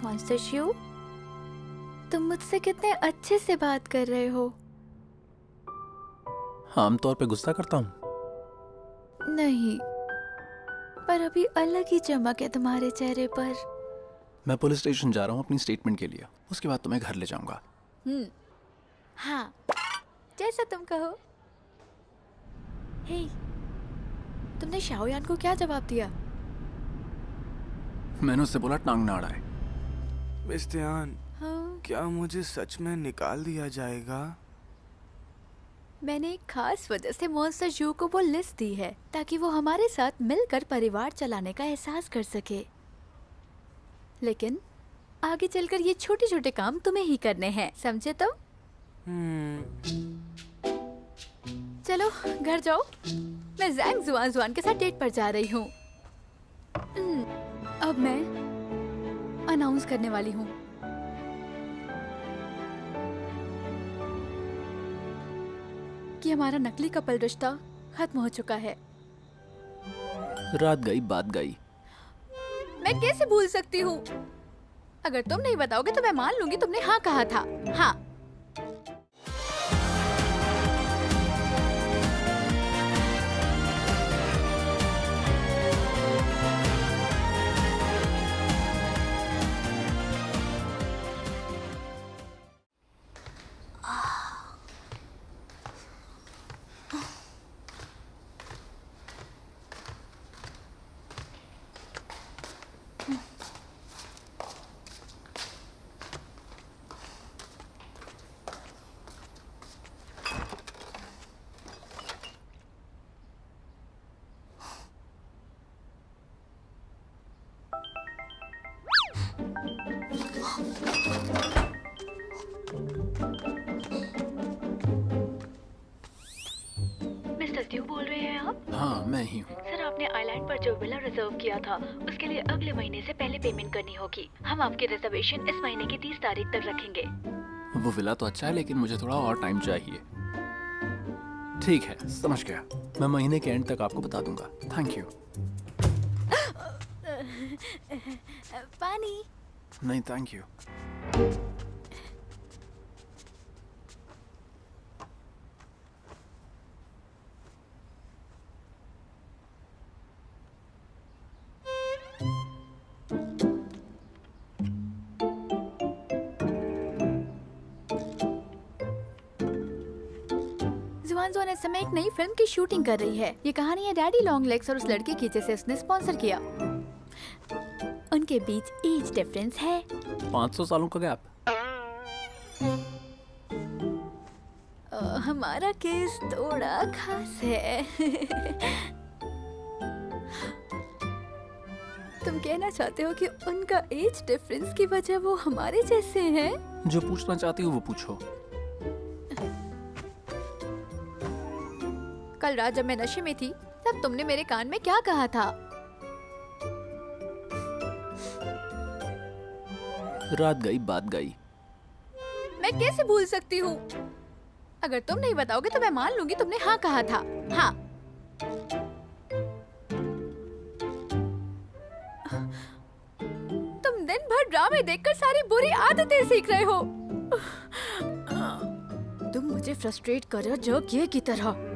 Monster शू, तुम मुझसे कितने अच्छे से बात कर रहे हो। आमतौर पे गुस्सा करता हूँ। नहीं, पर अभी अलग ही चमक है तुम्हारे चेहरे पर। मैं पुलिस स्टेशन जा रहा हूँ अपनी स्टेटमेंट के लिए, उसके बाद तुम्हें घर ले जाऊंगा। हाँ, जैसा तुम कहो। हे, तुमने शाओयान को क्या जवाब दिया? मैंने उससे बोला टांग ना अड़ाए। मिस ध्यान, हाँ, क्या मुझे सच में निकाल दिया जाएगा? मैंने एक खास वजह से मॉन्स्टर जू को वो लिस्ट दी है ताकि वो हमारे साथ मिलकर परिवार चलाने का एहसास कर सके। लेकिन आगे चलकर ये छोटे छोटे काम तुम्हें ही करने हैं, समझे तुम? चलो घर जाओ, मैं ज़ैंग जुआन के साथ डेट पर जा रही हूँ। अब मैं अनाउंस करने वाली हूँ। कि हमारा नकली कपल रिश्ता खत्म हो चुका है। रात गई बात गई। मैं कैसे भूल सकती हूँ? अगर तुम नहीं बताओगे तो मैं मान लूंगी तुमने हाँ कहा था। हाँ। मिस्टर त्यू बोल रहे हैं आप? हाँ मैं ही हूँ। सर, आपने आइलैंड पर जो विला रिजर्व किया था उसके लिए अगले महीने से पहले पेमेंट करनी होगी। हम आपकी रिजर्वेशन इस महीने की 30 तारीख तक रखेंगे। वो विला तो अच्छा है लेकिन मुझे थोड़ा और टाइम चाहिए। ठीक है, समझ गया। मैं महीने के एंड तक आपको बता दूंगा। Thank you. पानी। नहीं थैंक यू। जुआन इस समय एक नई फिल्म की शूटिंग कर रही है। ये कहानी है डैडी लॉन्ग लेग्स और उस लड़के की जिसे उसने स्पॉन्सर किया। उनके बीच एज डिफरेंस है 500 सालों का गैप। हमारा केस थोड़ा खास है। तुम कहना चाहते हो कि उनका एज डिफरेंस की वजह वो हमारे जैसे हैं? जो पूछना चाहती हो वो पूछो। कल रात जब मैं नशे में थी तब तुमने मेरे कान में क्या कहा था? रात गई बात गई। मैं कैसे भूल सकती हूँ? अगर तुम नहीं बताओगे तो मैं मान लूंगी तुमने हाँ कहा था। हाँ। तुम दिन भर ड्रामे देखकर सारी बुरी आदतें सीख रहे हो। तुम मुझे फ्रस्ट्रेट कर रहे हो जोगिए की तरह।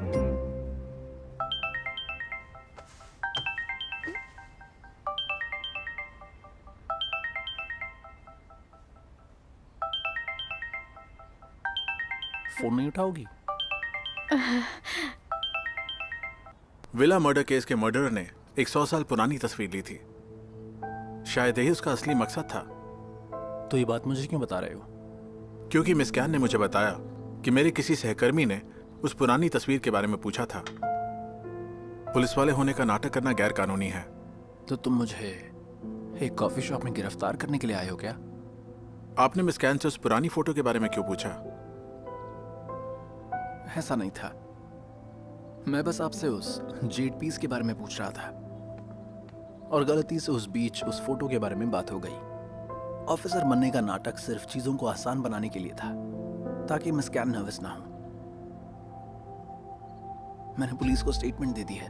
फोन नहीं उठाओगी? विला मर्डर केस के मर्डरर ने एक 100 साल पुरानी तस्वीर ली थी। शायद यही उसका असली मकसद था। तो ये बात मुझे क्यों बता रहे हो? क्योंकि मिस कैन ने मुझे बताया कि मेरे किसी सहकर्मी ने उस पुरानी तस्वीर के बारे में पूछा था। पुलिस वाले होने का नाटक करना गैर कानूनी है। तो तुम मुझे एक कॉफी शॉप में गिरफ्तार करने के लिए आए हो क्या? आपने मिस कैन से उस पुरानी फोटो के बारे में क्यों पूछा? ऐसा नहीं था। मैं बस आपसे उस जेड पीस के बारे में पूछ रहा था और गलती से उस बीच उस फोटो के बारे में बात हो गई। ऑफिसर बनने का नाटक सिर्फ चीजों को आसान बनाने के लिए था ताकि मिस कैन नर्वस ना हो। मैंने पुलिस को स्टेटमेंट दे दी है।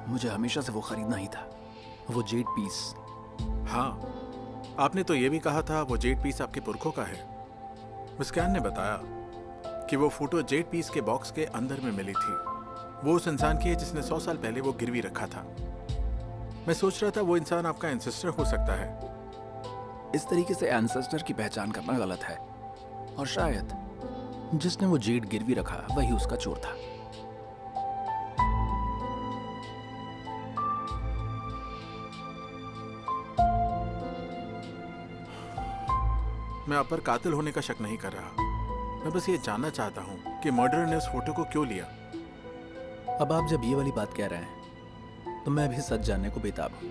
मुझे हमेशा से वो खरीदना ही था, वो जेड पीस। हाँ, आपने तो ये भी कहा था वो जेड पीस आपके पुरखों का है। मिस्कैन ने बताया कि वो फोटो जेड पीस के बॉक्स के अंदर में मिली थी। वो उस इंसान की है जिसने 100 साल पहले वो गिरवी रखा था। मैं सोच रहा था वो इंसान आपका एंसेस्टर हो सकता है। इस तरीके से एंसेस्टर की पहचान करना गलत है, और शायद जिसने वो जेड गिरवी रखा वही उसका चोर था। मैं आप पर कातिल होने का शक नहीं कर रहा। मैं बस ये जानना चाहता हूँ कि मर्डरर ने उस फोटो को क्यों लिया। अब आप जब ये वाली बात कह रहे हैं तो मैं भी सच जानने को बेताब हूं।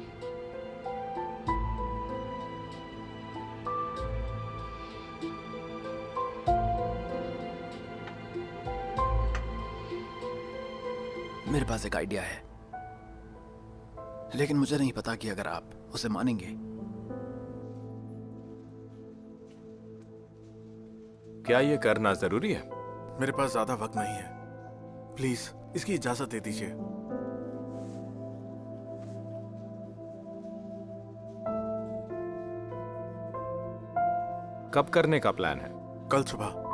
मेरे पास एक आइडिया है, लेकिन मुझे नहीं पता कि अगर आप उसे मानेंगे। क्या ये करना जरूरी है? मेरे पास ज्यादा वक्त नहीं है, प्लीज इसकी इजाजत दे दीजिए। कब करने का प्लान है? कल सुबह।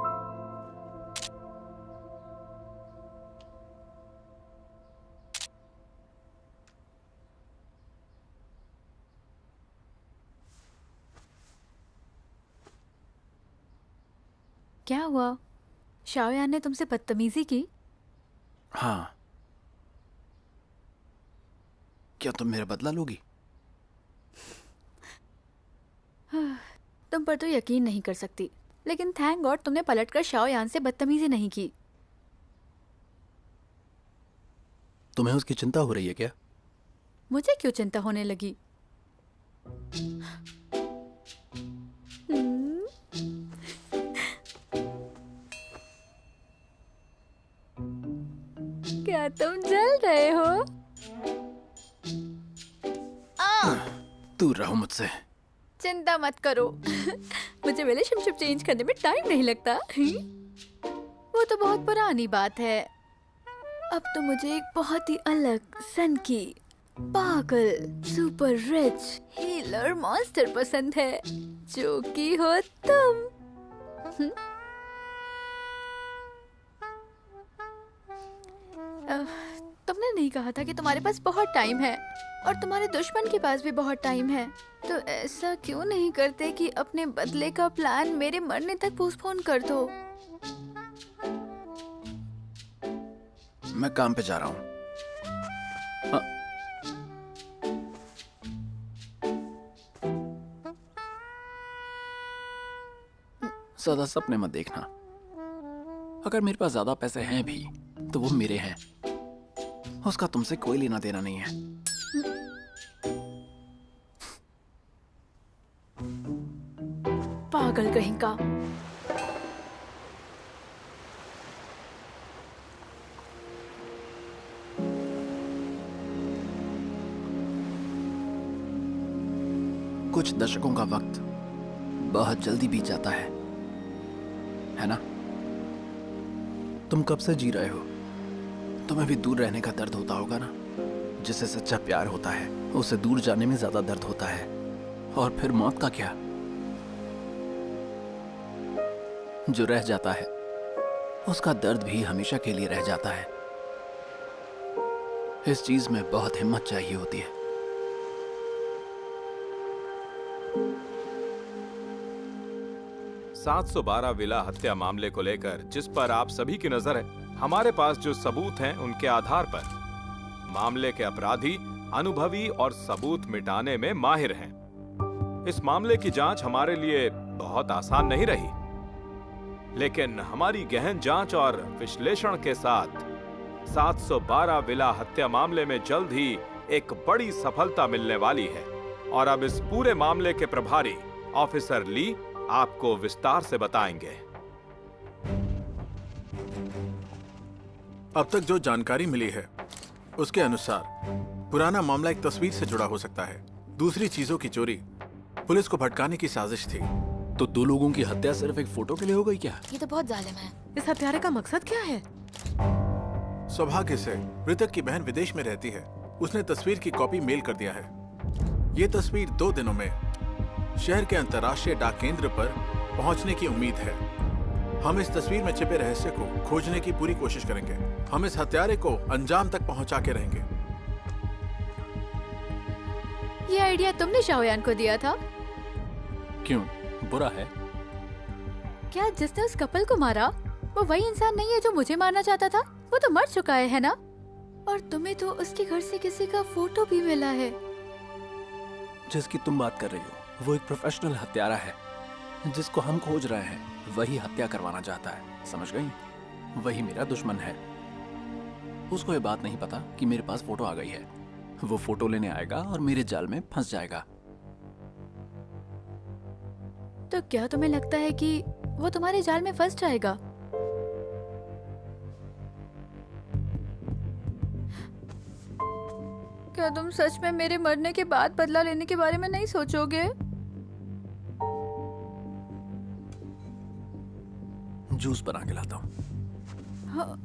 क्या हुआ? शाओयान ने तुमसे बदतमीजी की? हाँ, क्या तुम मेरा बदला लोगी? तुम पर तो यकीन नहीं कर सकती, लेकिन थैंक गॉड तुमने पलटकर शाओयान से बदतमीजी नहीं की। तुम्हें उसकी चिंता हो रही है क्या? मुझे क्यों चिंता होने लगी? क्या तुम जल रहे हो? दूर रहो मुझसे। चिंता मत करो। मुझे रिलेशनशिप चेंज करने में टाइम नहीं लगता। वो तो बहुत पुरानी बात है। अब तो मुझे एक बहुत ही अलग, सनकी, पागल, सुपर रिच हीलर मॉन्स्टर पसंद है, जो कि हो तुम। तुमने नहीं कहा था कि तुम्हारे पास बहुत टाइम है, और तुम्हारे दुश्मन के पास भी बहुत टाइम है, तो ऐसा क्यों नहीं करते कि अपने बदले का प्लान मेरे मरने तक पोस्टपोन कर दो? मैं काम पे जा रहा हूँ। ज्यादा सपने मत देखना। अगर मेरे पास ज्यादा पैसे हैं भी तो वो मेरे हैं, उसका तुमसे कोई लेना देना नहीं है। पागल कहीं का। कुछ दशकों का वक्त बहुत जल्दी बीत जाता है ना? तुम कब से जी रहे हो? तुम्हें भी दूर रहने का दर्द होता होगा ना? जिसे सच्चा प्यार होता है उसे दूर जाने में ज्यादा दर्द होता है। और फिर मौत का क्या? जो रह जाता है उसका दर्द भी हमेशा के लिए रह जाता है। इस चीज में बहुत हिम्मत चाहिए होती है। 712 विला हत्या मामले को लेकर जिस पर आप सभी की नजर है, हमारे पास जो सबूत हैं उनके आधार पर मामले के अपराधी अनुभवी और सबूत मिटाने में माहिर हैं। इस मामले की जांच हमारे लिए बहुत आसान नहीं रही, लेकिन हमारी गहन जांच और विश्लेषण के साथ 712 विला हत्या मामले में जल्द ही एक बड़ी सफलता मिलने वाली है। और अब इस पूरे मामले के प्रभारी ऑफिसर ली आपको विस्तार से बताएंगे। अब तक जो जानकारी मिली है उसके अनुसार पुराना मामला एक तस्वीर से जुड़ा हो सकता है। दूसरी चीजों की चोरी पुलिस को भटकाने की साजिश थी। तो 2 लोगों की हत्या सिर्फ एक फोटो के लिए हो गई क्या? ये तो बहुत जालिम है। इस हत्यारे का मकसद क्या है? सौभाग्य से मृतक की बहन विदेश में रहती है। उसने तस्वीर की कॉपी मेल कर दिया है। ये तस्वीर 2 दिनों में शहर के अंतर्राष्ट्रीय डाक केंद्र पर पहुंचने की उम्मीद है। हम इस तस्वीर में छिपे रहस्य को खोजने की पूरी कोशिश करेंगे। हम इस हत्यारे को अंजाम तक पहुंचा के रहेंगे। ये आइडिया तुमने शाओयान को दिया था? क्यों, बुरा है? क्या जिसने उस कपल को मारा वो वही इंसान नहीं है जो मुझे मारना चाहता था? वो तो मर चुका है ना? और तुम्हें तो उसके घर से किसी का फोटो भी मिला है। जिसकी तुम बात कर रही हो वो एक प्रोफेशनल हत्यारा है। जिसको हम खोज रहे हैं वही हत्या करवाना चाहता है, समझ गई? वही मेरा दुश्मन है। उसको ये बात नहीं पता कि मेरे पास फोटो आ गई है। वो फोटो लेने आएगा और मेरे जाल में फंस जाएगा। तो क्या तुम्हें लगता है कि वो तुम्हारे जाल में फंस जाएगा? क्या तुम सच में मेरे मरने के बाद बदला लेने के बारे में नहीं सोचोगे? जूस बना के लाता हूँ। हाँ।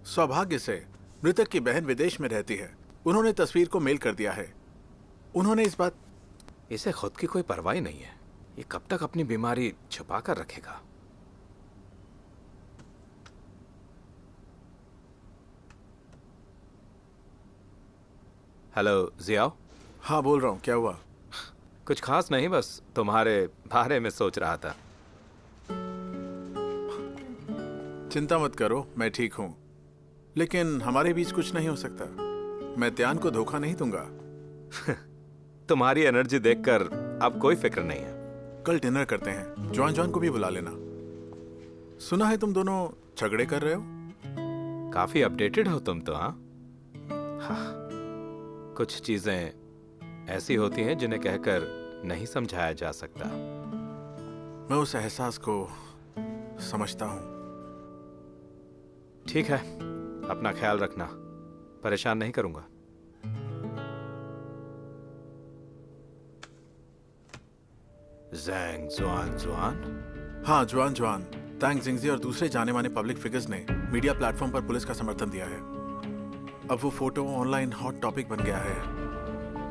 सौभाग्य से मृतक की बहन विदेश में रहती है। उन्होंने तस्वीर को मेल कर दिया है। उन्होंने इस बात इसे खुद की कोई परवाह ही नहीं है। ये कब तक अपनी बीमारी छुपा कर रखेगा? हेलो जियाओ। हाँ, बोल रहा हूँ। क्या हुआ? कुछ खास नहीं, बस तुम्हारे बारे में सोच रहा था। चिंता मत करो, मैं ठीक हूँ। लेकिन हमारे बीच कुछ नहीं हो सकता। मैं त्यान को धोखा नहीं दूंगा। तुम्हारी एनर्जी देखकर अब कोई फिक्र नहीं है। कल डिनर करते हैं। जॉन को भी बुला लेना। सुना है तुम दोनों झगड़े कर रहे हो? काफी अपडेटेड हो तुम तो। हाँ, कुछ चीजें ऐसी होती हैं जिन्हें कहकर नहीं समझाया जा सकता। मैं उस एहसास को समझता हूँ। ठीक है, अपना ख्याल रखना। परेशान नहीं करूंगा। ज़ैंग जुआन। हाँ, जुआन। तांग जिंगजी और दूसरे जाने माने पब्लिक फिगर्स ने मीडिया प्लेटफॉर्म पर पुलिस का समर्थन दिया है। अब वो फोटो ऑनलाइन हॉट टॉपिक बन गया है।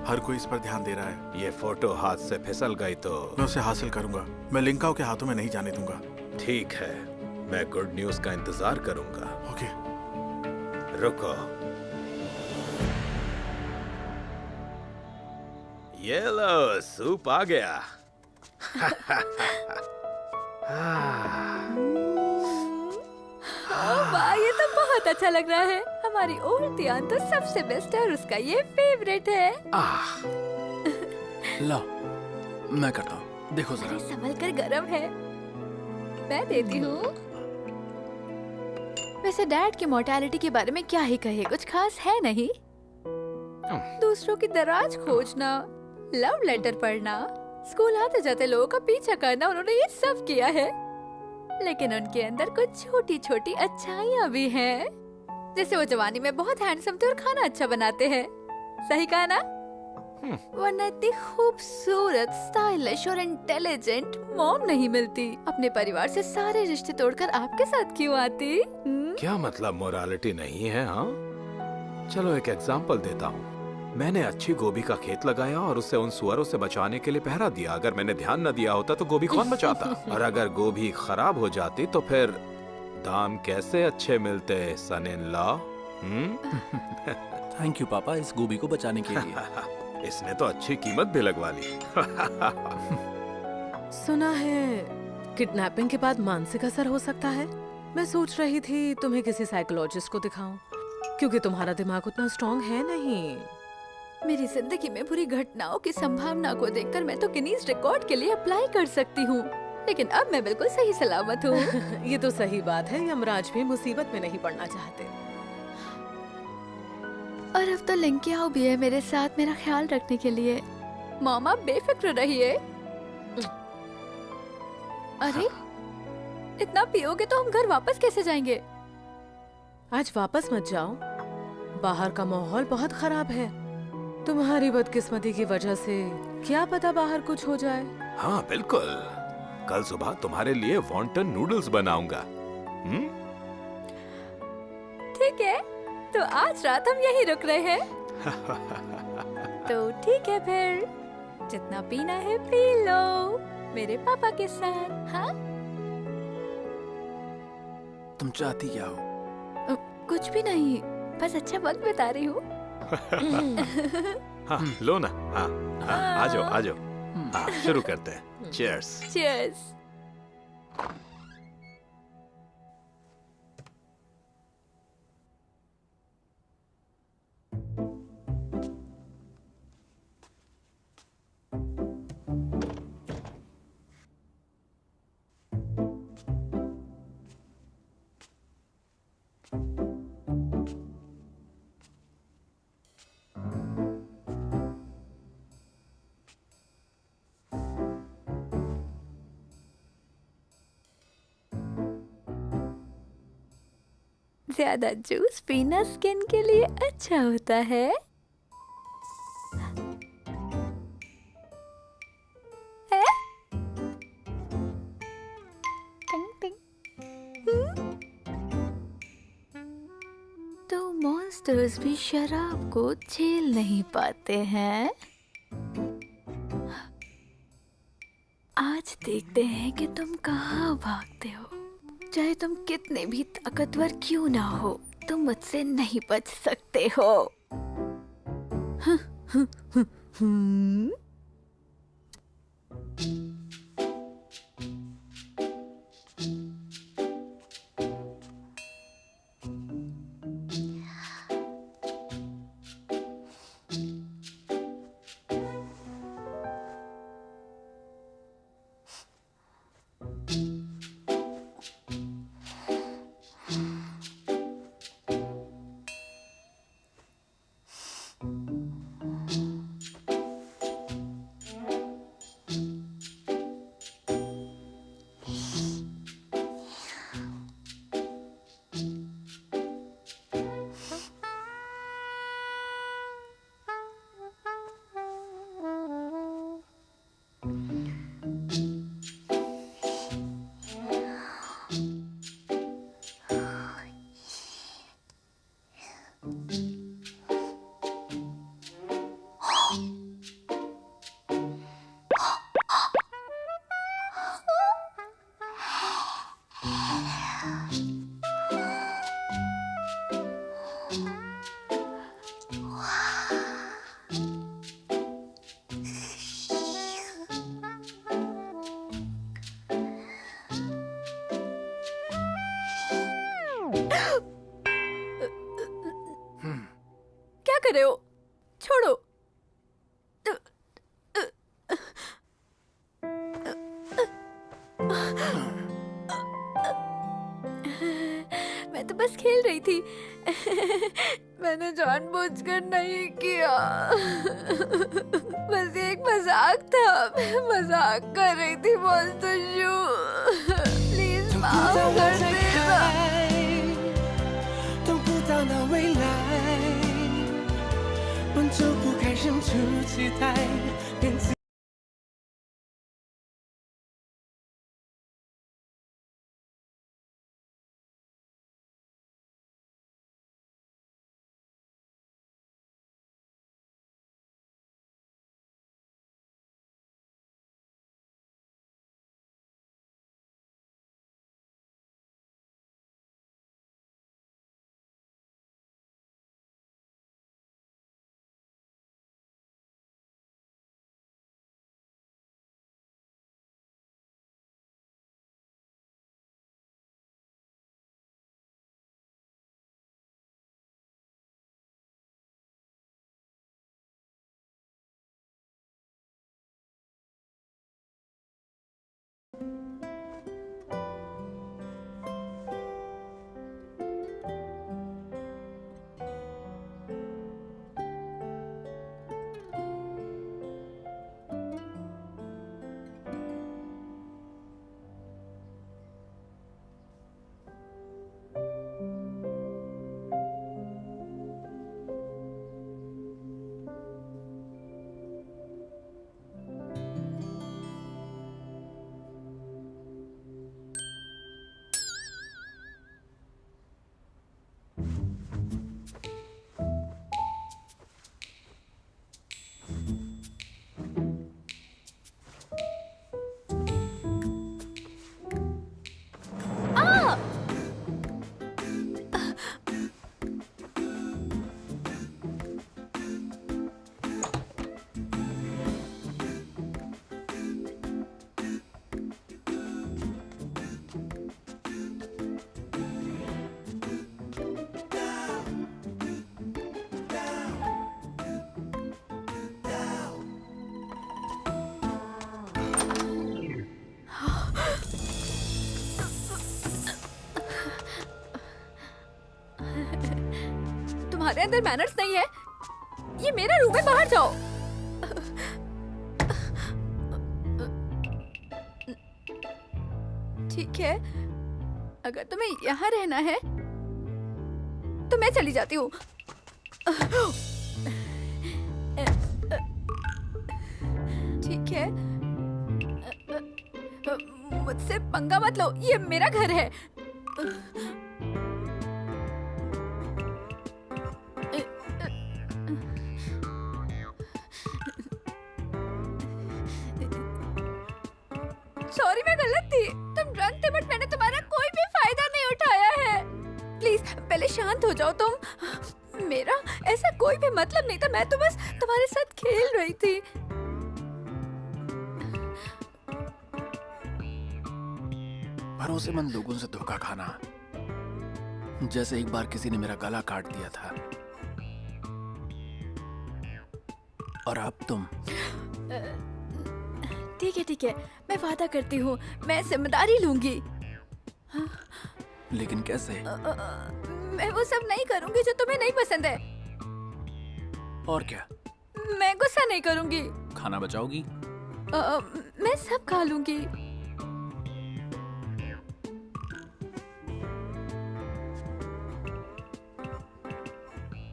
हर कोई इस पर ध्यान दे रहा है। ये फोटो हाथ से फिसल गई तो मैं उसे हासिल करूंगा। मैं लिंकाओ के हाथों में नहीं जाने दूंगा। ठीक है, मैं गुड न्यूज का इंतजार करूंगा। ओके। रुको, ये लो, सूप आ गया। वाह, ये तो बहुत अच्छा लग रहा है। हमारी ओल्ड त्यान तो सबसे बेस्ट है और उसका ये फेवरेट है। ला, मैं करता हूँ। देखो जरा। संभल कर गरम है। मैं देती हूँ। वैसे डैड की मोर्टेलिटी के बारे में क्या ही कहे, कुछ खास है नहीं। दूसरों की दराज खोजना, लव लेटर पढ़ना, स्कूल आते जाते लोगों का पीछा करना, उन्होंने ये सब किया है। लेकिन उनके अंदर कुछ छोटी छोटी अच्छाइयाँ भी हैं। जैसे वो जवानी में बहुत हैंडसम थे और खाना अच्छा बनाते हैं। सही कहा ना? वरना इतनी खूबसूरत, स्टाइलिश और इंटेलिजेंट मॉम नहीं मिलती। अपने परिवार से सारे रिश्ते तोड़कर आपके साथ क्यों आती? क्या मतलब मोरालिटी नहीं है? हाँ, चलो एक एग्जाम्पल देता हूँ। मैंने अच्छी गोभी का खेत लगाया और उसे उन सुअरों से बचाने के लिए पहरा दिया। अगर मैंने ध्यान न दिया होता तो गोभी कौन बचाता? और अगर गोभी खराब हो जाती तो फिर दाम कैसे अच्छे मिलते सन इन लॉ? थैंक यू पापा इस गोभी को बचाने के लिए। इसने तो अच्छी कीमत भी लगवा ली। सुना है किडनैपिंग के बाद मानसिक असर हो सकता है। मैं सोच रही थी तुम्हें किसी साइकोलॉजिस्ट को दिखाऊं, क्योंकि तुम्हारा दिमाग उतना स्ट्रॉन्ग है नहीं। मेरी जिंदगी में बुरी घटनाओं की संभावना को देखकर मैं तो गिनीज रिकॉर्ड के लिए अप्लाई कर सकती हूँ, लेकिन अब मैं बिल्कुल सही सलामत हूँ। ये तो सही बात है, यमराज भी मुसीबत में नहीं पड़ना चाहते। और अब तो लिंकियाओ भी है मेरे साथ मेरा ख्याल रखने के लिए। मामा बेफिक्र रहिए। अरे इतना पियोगे तो हम घर वापस कैसे जाएंगे? आज वापस मत जाओ, बाहर का माहौल बहुत खराब है। तुम्हारी बदकिस्मती की वजह से क्या पता बाहर कुछ हो जाए। हाँ बिल्कुल, कल सुबह तुम्हारे लिए वॉन्टन नूडल्स बनाऊंगा। ठीक है, तो आज रात हम यहीं रुक रहे हैं। तो ठीक है फिर, जितना पीना है पी लो मेरे पापा के साथ। हाँ, तुम चाहती क्या हो? कुछ भी नहीं, बस अच्छा वक्त बिता रही हूँ। हाँ, लो ना। हाँ, हाँ, आ जाओ, आ जाओ। हाँ, शुरू करते हैं। चीयर्स। चीयर्स। ज्यादा जूस पीना स्किन के लिए अच्छा होता है। है? टिंग टिंग। तो मॉन्स्टर्स भी शराब को झेल नहीं पाते हैं। आज देखते हैं कि तुम कहाँ भागते हो। चाहे तुम कितने भी ताकतवर क्यों ना हो, तुम मुझसे नहीं बच सकते हो। क्या कर रहे हो? छोड़ो। मैं तो बस खेल रही थी। मैंने जानबूझकर नहीं किया। बस ये एक मजाक था। मैं मजाक कर रही थी। मोन्स्टर प्लीज माफ कर देना।等不到那未来，本就不该生出期待，连自 तुम्हारे अंदर मैनर्स नहीं है? ये मेरा रूम है, बाहर जाओ। ठीक है, अगर तुम्हें यहाँ रहना है तो मैं चली जाती हूँ। ठीक है, मुझसे पंगा मत लो, ये मेरा घर है। सॉरी, मैं गलत थी। तुम ड्रंक थे, बट मैंने तुम्हारा कोई भी फायदा नहीं उठाया है। प्लीज पहले शांत हो जाओ तुम। मेरा ऐसा कोई भी मतलब नहीं था, मैं तो बस तुम्हारे साथ खेल रही थी। भरोसेमंद लोगों से धोखा खाना, जैसे एक बार किसी ने मेरा गला काट दिया था और अब तुम। ठीक है, मैं वादा करती हूँ, मैं जिम्मेदारी लूंगी। लेकिन कैसे? मैं वो सब नहीं करूंगी जो तुम्हें नहीं पसंद है। और क्या? मैं गुस्सा नहीं करूंगी। खाना बचाओगी? मैं सब खा लूंगी।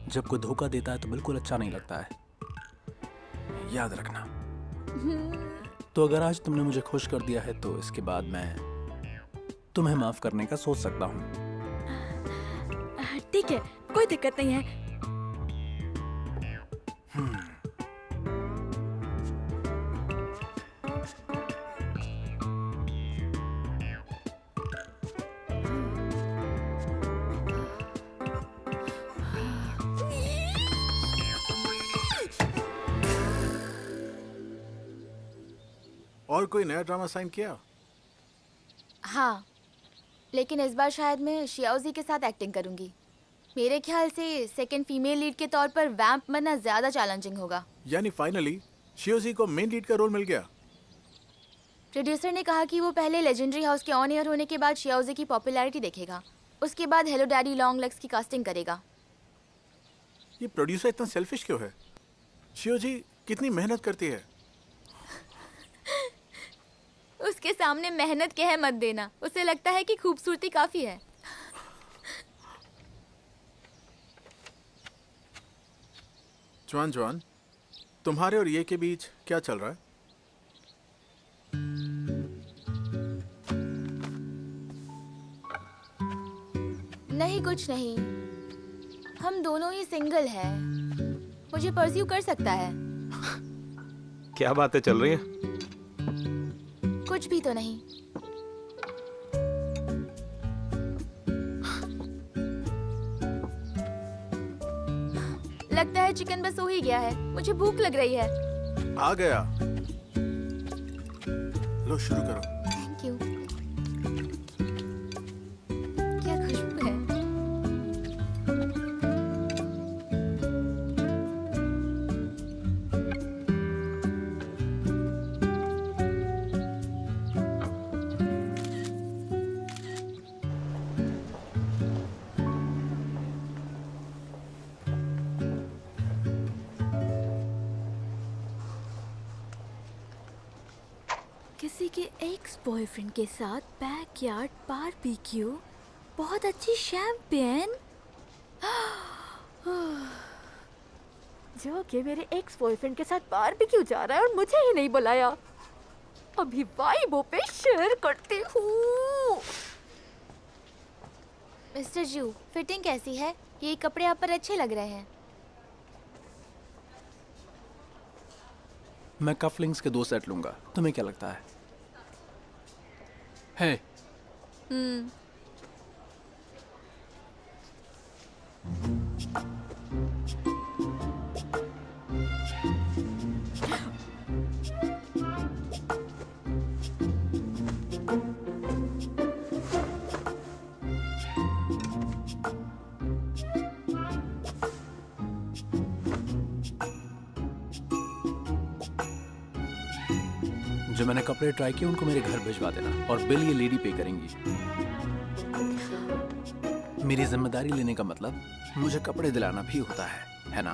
जब कोई धोखा देता है तो बिल्कुल अच्छा नहीं लगता है, याद रखना। तो अगर आज तुमने मुझे खुश कर दिया है तो इसके बाद मैं तुम्हें माफ करने का सोच सकता हूँ। ठीक है, कोई दिक्कत नहीं है। और कोई नया ड्रामा साइन किया? हाँ, लेकिन इस बार शायद मैं शियाओजी के साथ एक्टिंग करूंगी। मेरे ख्याल से सेकंड फीमेल लीड के तौर पर वैम्प बनना ज्यादा चैलेंजिंग होगा। यानी फाइनली शियोजी को मेन लीड का रोल मिल गया। प्रोड्यूसर ने कहा कि वो पहले लेजेंडरी हाउस के ऑन एयर होने के बाद शियाओजी की पॉपुलैरिटी देखेगा, उसके बाद हेलो डैडी लॉन्ग लेग्स की कास्टिंग करेगा। ये प्रोड्यूसर इतना सेल्फिश क्यों है? शियोजी कितनी मेहनत करती है। उसके सामने मेहनत के है मत देना, उसे लगता है कि खूबसूरती काफी है। जवान, तुम्हारे और ये के बीच क्या चल रहा है? नहीं, कुछ नहीं, हम दोनों ही सिंगल हैं। मुझे परस्यू कर सकता है। क्या बातें चल रही हैं? कुछ भी तो नहीं। लगता है चिकन बस हो ही गया है, मुझे भूख लग रही है। आ गया, लो शुरू करो। Thank you. क्या खुशबू है। किसी के एक्स बॉयफ्रेंड के साथ बैकयार्ड बारबेक्यू, बहुत अच्छी शैंपेन, जो कि मेरे एक्स बॉयफ्रेंड के साथ बारबेक्यू जा रहा है और मुझे ही नहीं बुलाया। अभी वाइबों पे शेयर करती हूँ। मिस्टर जू, फिटिंग कैसी है? ये कपड़े आप पर अच्छे लग रहे हैं। मैं कफलिंग्स के 2 सेट लूंगा, तुम्हें क्या लगता है? है जो मैंने कपड़े ट्राई किए उनको मेरे घर भिजवा देना और बिल ये लेडी पे करेंगी। मेरी जिम्मेदारी लेने का मतलब मुझे कपड़े दिलाना भी होता है ना?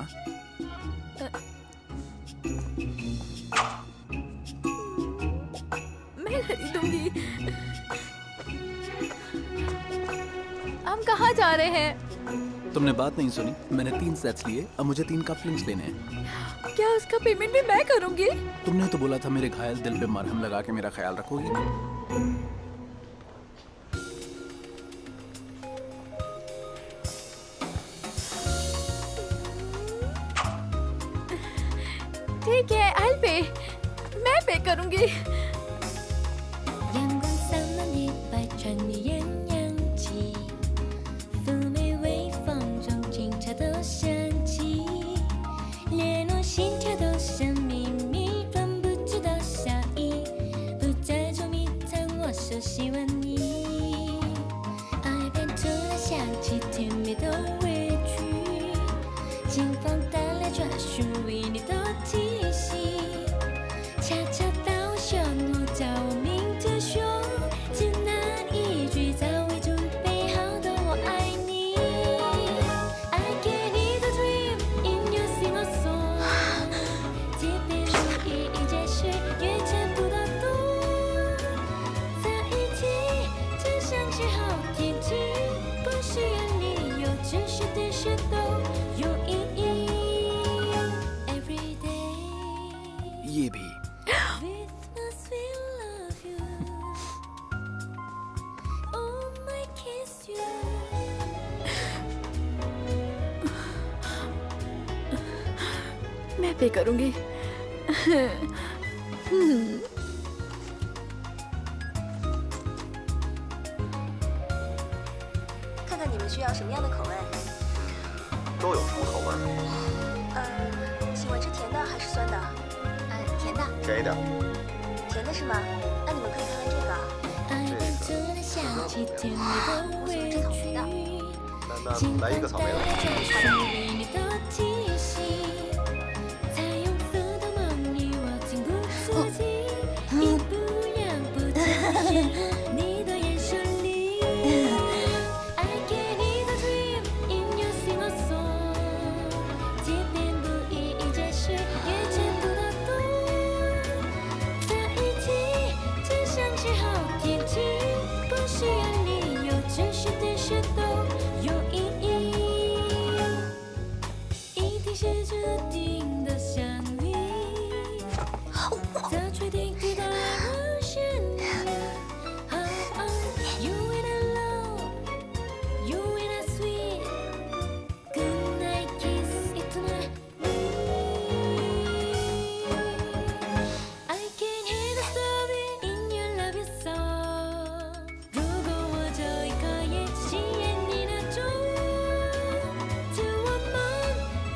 मैं खरीदूंगी। हम कहाँ जा रहे हैं? तुमने बात नहीं सुनी। मैंने 3 सेट्स लिए, अब मुझे 3 कपलिंग्स लेने हैं। क्या उसका पेमेंट भी मैं करूंगी? तुमने तो बोला था मेरे घायल दिल पे मरहम लगा के मेरा ख्याल रखोगी। ठीक है, I'll pay। मैं पे करूंगी। 阳光洒满你百川，你艳阳起，妩媚微风中清澈的香气，联络心跳都像秘密，忍不住的笑意，不再捉迷藏我熟悉吻你，爱变出了香气，甜蜜的委屈，清风带来专属于你的气息，恰恰到我胸口叫我名字说，简单一句早已准备好的我爱你。I get it a dream in your single song， 即便如意一结束，也见不到多。在一起就像是好天气，不需要理由，只是对谁都有意义。Every day。 ये भी। With my sweet love you, oh my kiss you. मैं पे करूंगी। 看看你们需要什么样的口味？都有什么口味？请问吃甜的还是酸的？甜的。甜一点。甜的是吗？那你们可以看看这个。爱变出了香气，甜蜜的委屈，那来一个草莓的。属于你的气息，彩虹色的梦里，我情不自禁，一步两步踩进你的眼神里。I get it a dream in your single song， 即便不一一解释，也见不到多。在一起就像是好天气，不需要理由，只是对谁都有意义。一定是注定的相遇，早确定的答案是你。You and I love, you and I sweet, good night kiss it tonight. I can hear the story in your love your song。 如果我就一颗也吸引你那种，就我们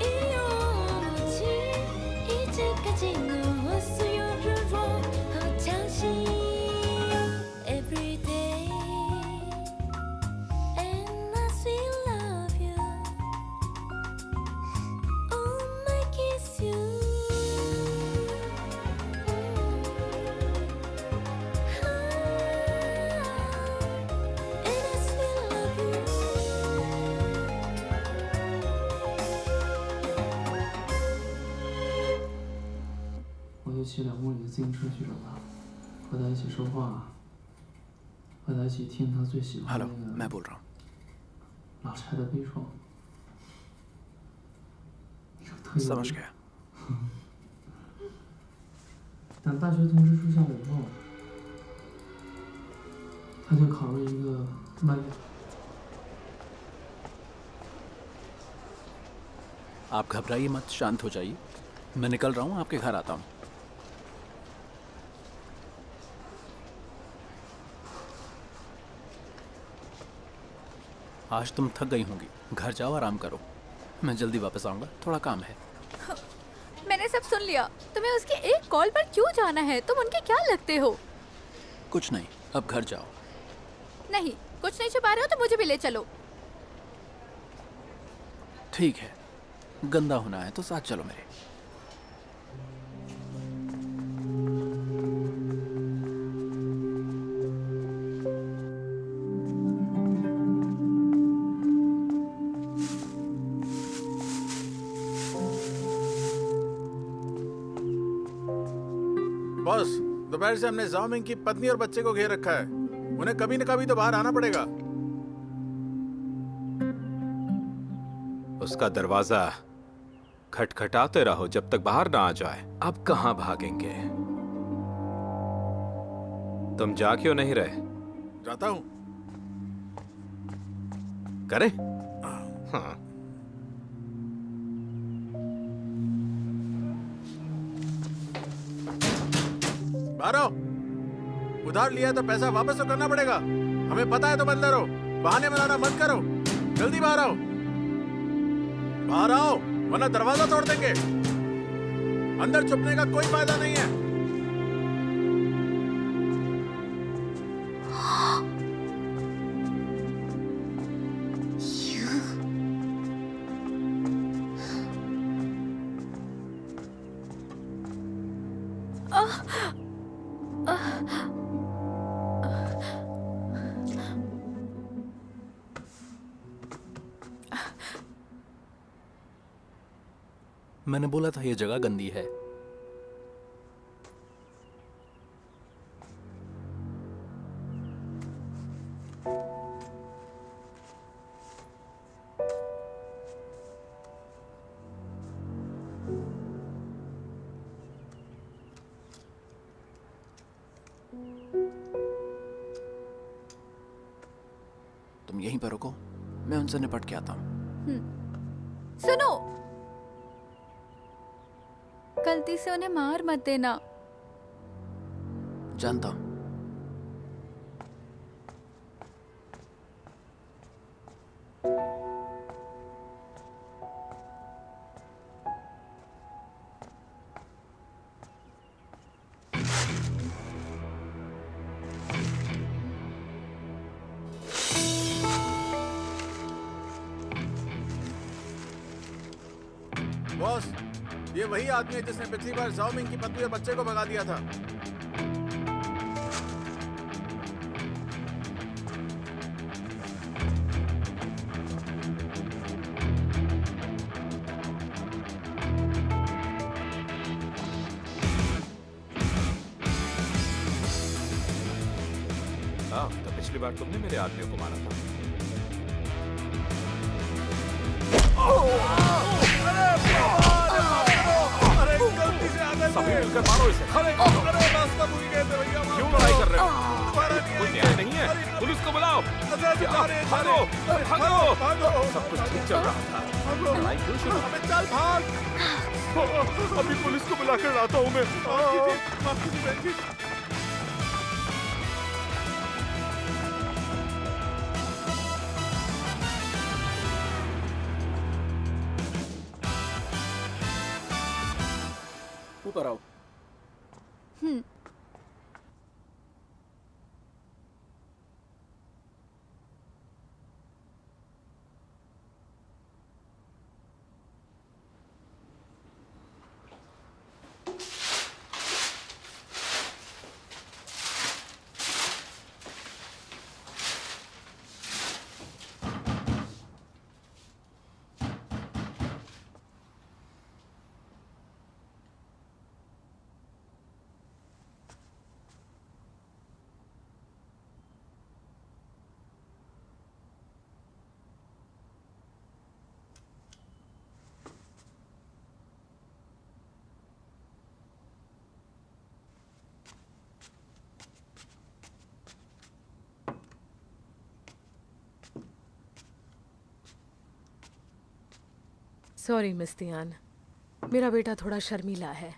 已有默契，一直靠近我所有软弱和潮汐。Every day, and I still love you. Oh my kiss you. And I still love you. 我就骑2公里的自行车去找他，和他一起说话，和他一起听他最喜欢的 hello 那 मैं 个 बोल रहा हूँ। 老柴的悲怆。特有 समझ गया। 等大学同事出现了以后，他就考了一个卖。 आप घबराइए मत, शांत हो जाइए। मैं निकल रहा हूँ, आपके घर आता हूँ। आज तुम थक गई होंगी, घर जाओ आराम करो। मैं जल्दी वापस आऊँगा, थोड़ा काम है। मैंने सब सुन लिया। तुम्हें उसके एक कॉल पर क्यों जाना है? तुम उनके क्या लगते हो? कुछ नहीं, अब घर जाओ। नहीं, कुछ नहीं छुपा रहे हो तो मुझे भी ले चलो। ठीक है, गंदा होना है तो साथ चलो मेरे। बॉस, दोपहर से हमने जाओ मिंग की पत्नी और बच्चे को घेर रखा है। उन्हें कभी न कभी तो बाहर आना पड़ेगा। उसका दरवाजा खटखटाते रहो जब तक बाहर ना आ जाए। अब कहां भागेंगे? तुम जा क्यों नहीं रहे? जाता हूं। करें? हाँ। बाहर आओ। उधार लिया है तो पैसा वापस तो करना पड़ेगा। हमें पता है तुम अंदर हो। बहाने बनाना मत करो। जल्दी बाहर आओ। बाहर आओ वरना दरवाजा तोड़ देंगे। अंदर छुपने का कोई फायदा नहीं है। मैंने बोला था ये जगह गंदी है। तुम यहीं पर रुको, मैं उनसे निपट के आता हूँ। सुनो, गलती से उन्हें मार मत देना। जानता हूं। बॉस, ये वही आदमी है जिसने पिछली बार जाओ मिंग की पत्नी और बच्चे को भगा दिया था। हाँ, तो पिछली बार तुमने मेरे आदमियों को मारा था। सभी मिलकर मारो इसे। क्यों लड़ाई कर रहे हो? कोई न्याय नहीं है। पुलिस को बुलाओ। भागो, भागो। सब कुछ ठीक चल रहा था। लड़ाई क्यों शुरू? चल भाग। अभी पुलिस को बुलाकर लाता हूँ मैं। माफ कीजिए बहन जी। ऊपर आओ। सॉरी मिस तियान, मेरा बेटा थोड़ा शर्मीला है।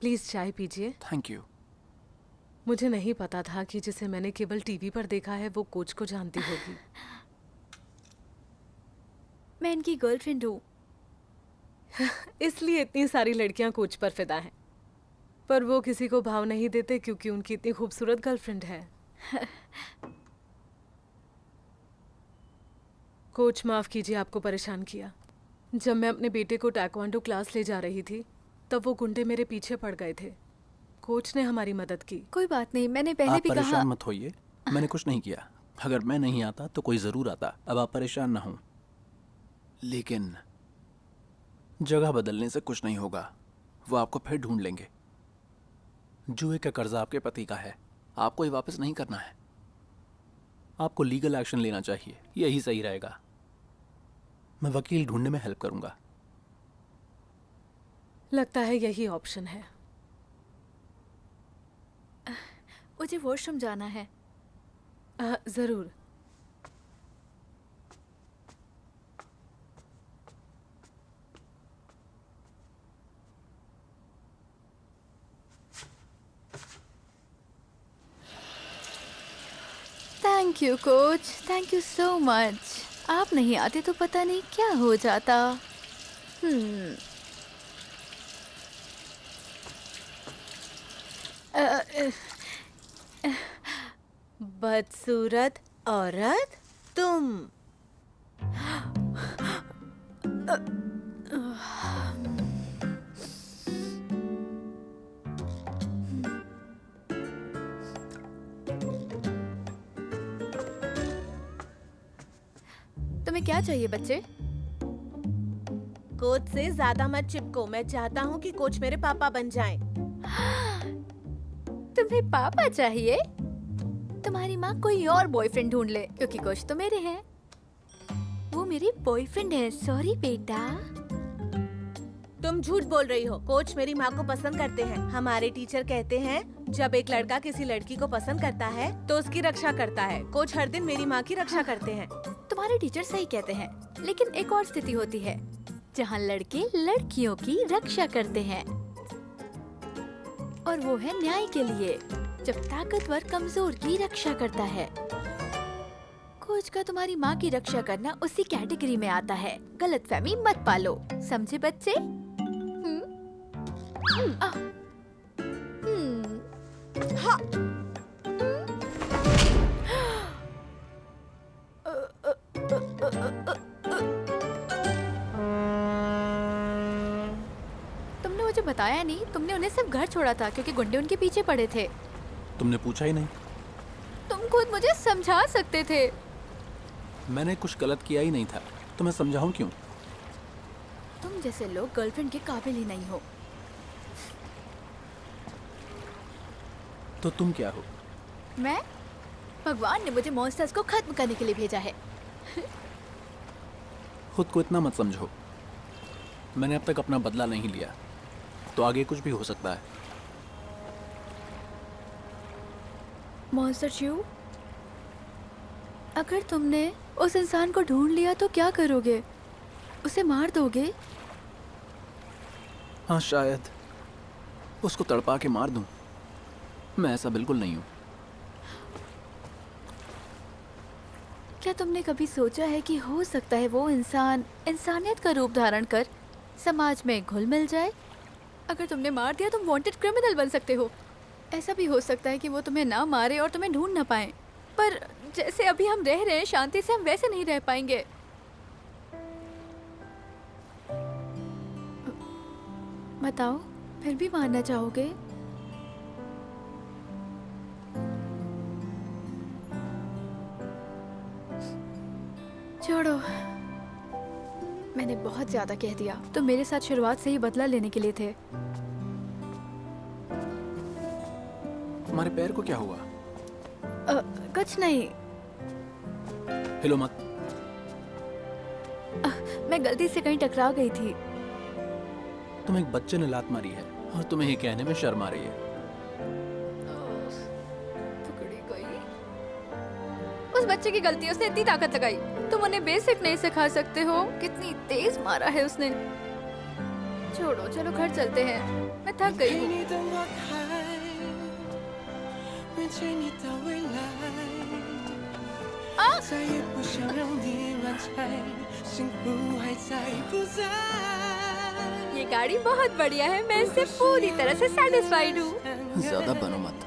प्लीज चाय पीजिए। Thank you. मुझे नहीं पता था कि जिसे मैंने केवल टीवी पर देखा है वो कोच को जानती होगी। मैं इनकी गर्लफ्रेंड हूँ। इसलिए इतनी सारी लड़कियां कोच पर फिदा हैं, पर वो किसी को भाव नहीं देते क्योंकि उनकी इतनी खूबसूरत गर्लफ्रेंड है। कोच माफ कीजिए आपको परेशान किया। जब मैं अपने बेटे को ताइक्वांडो क्लास ले जा रही थी तब वो गुंडे मेरे पीछे पड़ गए थे। कोच ने हमारी मदद की। कोई बात नहीं, मैंने पहले भी कहा। परेशान मत होइए, मैंने कुछ नहीं किया। अगर मैं नहीं आता तो कोई जरूर आता। अब आप परेशान ना हो। लेकिन जगह बदलने से कुछ नहीं होगा। वो आपको फिर ढूंढ लेंगे। जुए का कर्जा आपके पति का है, आपको ये वापस नहीं करना है। आपको लीगल एक्शन लेना चाहिए, यही सही रहेगा। मैं वकील ढूंढने में हेल्प करूंगा। लगता है यही ऑप्शन है। मुझे वॉशरूम जाना है। जरूर। Thank you coach, thank you so much. आप नहीं आते तो पता नहीं क्या हो जाता। बदसूरत औरत तुम। तुम्हें क्या चाहिए बच्चे? कोच से ज्यादा मत चिपको। मैं चाहता हूँ कि कोच मेरे पापा बन जाएं। तुम्हें पापा चाहिए? तुम्हारी माँ कोई और बॉयफ्रेंड ढूंढ ले, क्योंकि कोच तो मेरे हैं। वो मेरी बॉयफ्रेंड है। सॉरी बेटा। तुम झूठ बोल रही हो। कोच मेरी माँ को पसंद करते हैं। हमारे टीचर कहते हैं जब एक लड़का किसी लड़की को पसंद करता है तो उसकी रक्षा करता है। कोच हर दिन मेरी माँ की रक्षा करते हैं। तुम्हारे टीचर सही कहते हैं, लेकिन एक और स्थिति होती है जहाँ लड़के लड़कियों की रक्षा करते हैं, और वो है न्याय के लिए, जब ताकतवर कमजोर की रक्षा करता है। कोच का तुम्हारी माँ की रक्षा करना उसी कैटेगरी में आता है। गलतफहमी मत पालो, समझे बच्चे? तुमने मुझे बताया नहीं, तुमने उन्हें सिर्फ घर छोड़ा था क्योंकि गुंडे उनके पीछे पड़े थे। तुमने पूछा ही नहीं। तुम खुद मुझे समझा सकते थे। मैंने कुछ गलत किया ही नहीं था, तो मैं समझाऊं क्यों? तुम जैसे लोग गर्लफ्रेंड के काबिल ही नहीं हो। तो तुम क्या हो? मैं? भगवान ने मुझे मॉन्स्टर्स को खत्म करने के लिए भेजा है। खुद को इतना मत समझो। मैंने अब तक अपना बदला नहीं लिया, तो आगे कुछ भी हो सकता है। मॉन्स्टर च्यू, अगर तुमने उस इंसान को ढूंढ लिया तो क्या करोगे? उसे मार दोगे? हाँ, शायद उसको तड़पा के मार दूं। मैं ऐसा बिल्कुल नहीं हूं। क्या तुमने कभी सोचा है कि हो सकता है वो इंसान इंसानियत का रूप धारण कर समाज में घुल मिल जाए? अगर तुमने मार दिया तुम वांटेड क्रिमिनल बन सकते हो। ऐसा भी हो सकता है कि वो तुम्हें ना मारे और तुम्हें ढूंढ ना पाए, पर जैसे अभी हम रह रहे हैं शांति से, हम वैसे नहीं रह पाएंगे। बताओ, फिर भी मारना चाहोगे? छोड़ो, मैंने बहुत ज्यादा कह दिया। तुम मेरे साथ शुरुआत से ही बदला लेने के लिए थे। तुम्हारे पैर को क्या हुआ? कुछ नहीं। हिलो मत। मैं गलती से कहीं टकरा गई थी। तुम एक बच्चे ने लात मारी है और तुम्हें ये कहने में शर्म आ रही है। उस बच्चे की गलती, उसने इतनी ताकत लगाई। तुम उन्हें बेसिक नहीं सिखा सकते हो? कितनी तेज मारा है उसने। छोड़ो, चलो घर चलते हैं, मैं थक गई हूँ। ये गाड़ी बहुत बढ़िया है, मैं इससे पूरी तरह से सैटिस्फाइड हूँ। ज्यादा बनो मत।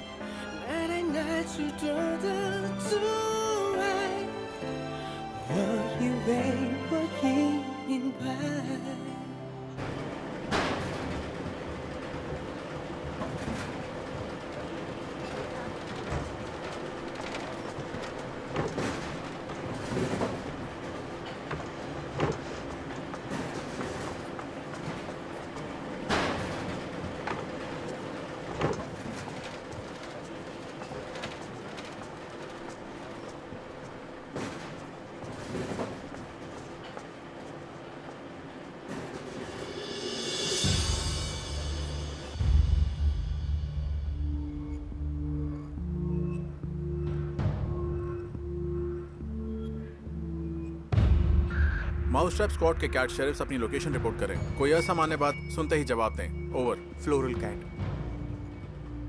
माउसट्रैप स्क्वाड के कैट शेरिफ्स अपनी लोकेशन रिपोर्ट करें। कोई असामान्य बात सुनते ही जवाब दें। ओवर। फ्लोरल कैट,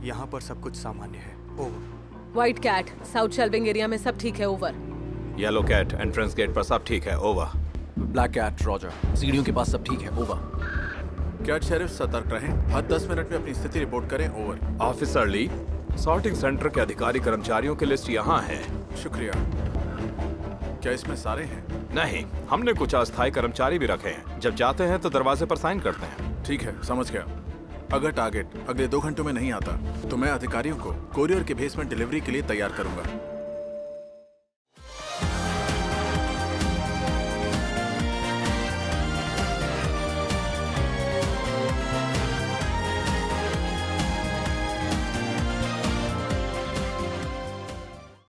यहाँ पर सब कुछ सामान्य है। Over. White cat, south shelving area में सब ठीक है। Over. Yellow cat, entrance gate पर सब ठीक है। ओवर। ब्लैक कैट, रॉजर, सीढ़ियों के पास सब ठीक है। ओवर। कैट शेरिफ सतर्क रहें। हर 10 मिनट में अपनी स्थिति रिपोर्ट करें। ओवर। ऑफिसर ली, सॉर्टिंग सेंटर के अधिकारी कर्मचारियों की लिस्ट यहाँ है। शुक्रिया। क्या इसमें सारे हैं? नहीं, हमने कुछ अस्थायी कर्मचारी भी रखे हैं। जब जाते हैं तो दरवाजे पर साइन करते हैं। ठीक है, समझ गया। अगर टारगेट अगले 2 घंटों में नहीं आता तो मैं अधिकारियों को कोरियर के बेसमेंट डिलीवरी के लिए तैयार करूंगा।